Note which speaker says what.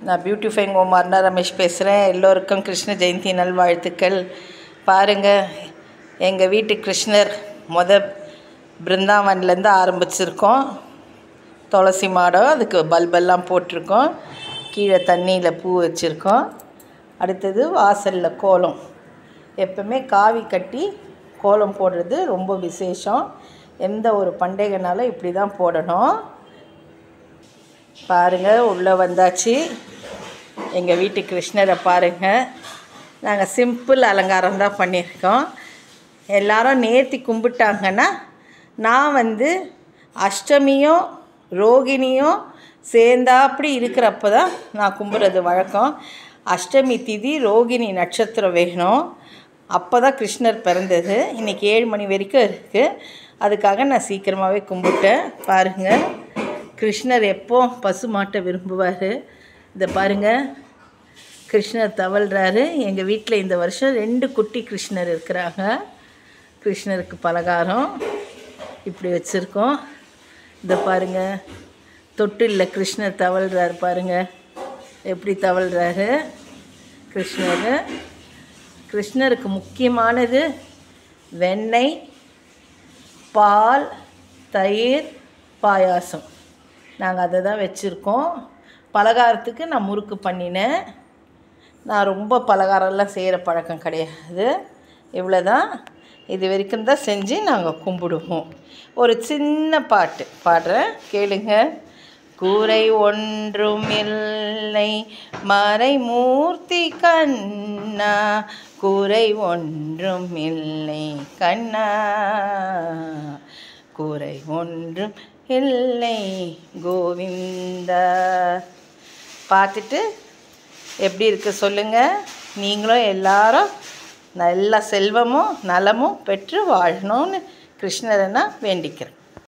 Speaker 1: நான் பியூட்டிஃபைங் ஓம் அருணா ரமேஷ் பேசுகிறேன். எல்லோருக்கும் கிருஷ்ண ஜெயந்தி நல்வாழ்த்துக்கள். பாருங்கள், எங்கள் வீட்டு கிருஷ்ணர் பிருந்தாவன்லேருந்து ஆரம்பிச்சிருக்கோம். துளசி மாடம், அதுக்கு பல்பெல்லாம் போட்டிருக்கோம். கீழே தண்ணியில் பூ வச்சுருக்கோம். அடுத்தது வாசலில் கோலம். எப்பவுமே காவி கட்டி கோலம் போடுறது ரொம்ப விசேஷம். எந்த ஒரு பண்டிகைனாலும் இப்படி தான் போடணும். பாருங்கள், உள்ளே வந்தாச்சு. எங்கள் வீட்டு கிருஷ்ணரை பாருங்கள். நாங்கள் சிம்பிள் அலங்காரம் தான் பண்ணியிருக்கோம். எல்லாரும் நேர்த்தி கும்பிட்டாங்கன்னா, நான் அஷ்டமியும் ரோகிணியும் சேர்ந்தாப்படி இருக்கிறப்ப தான் நான் கும்பிட்றது வழக்கம். அஷ்டமி திதி ரோகிணி நட்சத்திரம் வேணும். அப்போ தான் கிருஷ்ணர் பிறந்தது. இன்றைக்கி 7 மணி வரைக்கும் இருக்குது. அதுக்காக நான் சீக்கிரமாகவே கும்பிட்டேன். பாருங்கள், கிருஷ்ணர் எப்போ பசு மாட்டை விரும்புவார். இதை பாருங்கள், கிருஷ்ணர் தவழ்கிறாரு. எங்கள் வீட்டில் இந்த வருஷம் 2 குட்டி கிருஷ்ணர் இருக்கிறாங்க. கிருஷ்ணருக்கு பலகாரம் இப்படி வச்சுருக்கோம். இதை பாருங்கள், தொட்டிலில் கிருஷ்ணர் தவழ்கிறார். பாருங்கள் எப்படி தவழ்கிறாரு கிருஷ்ணர். கிருஷ்ணருக்கு முக்கியமானது வெண்ணெய், பால், தயிர், பாயாசம். நாங்கள் அதை தான் வச்சுருக்கோம். பலகாரத்துக்கு நான் முறுக்கு பண்ணினேன். நான் ரொம்ப பலகாரம்லாம் செய்கிற பழக்கம் கிடையாது. இவ்வளோ தான். இது வரைக்கும் தான் செஞ்சு நாங்கள் கும்பிடுவோம். ஒரு சின்ன பாட்டு பாடுறேன், கேளுங்க. கூரை ஒன்றும் இல்லை மறைமூர்த்தி கண்ணா, கூரை ஒன்றும் இல்லை கண்ணா, கூரை ஒன்றும் இல்லை கோவிந்தா. பார்த்துட்டு எப்படி இருக்கு சொல்லுங்கள். நீங்களும் எல்லாரும் நல்ல செல்வமும் நலமும் பெற்று வாழணும்னு கிருஷ்ணரை நான் வேண்டிக்கிறேன்.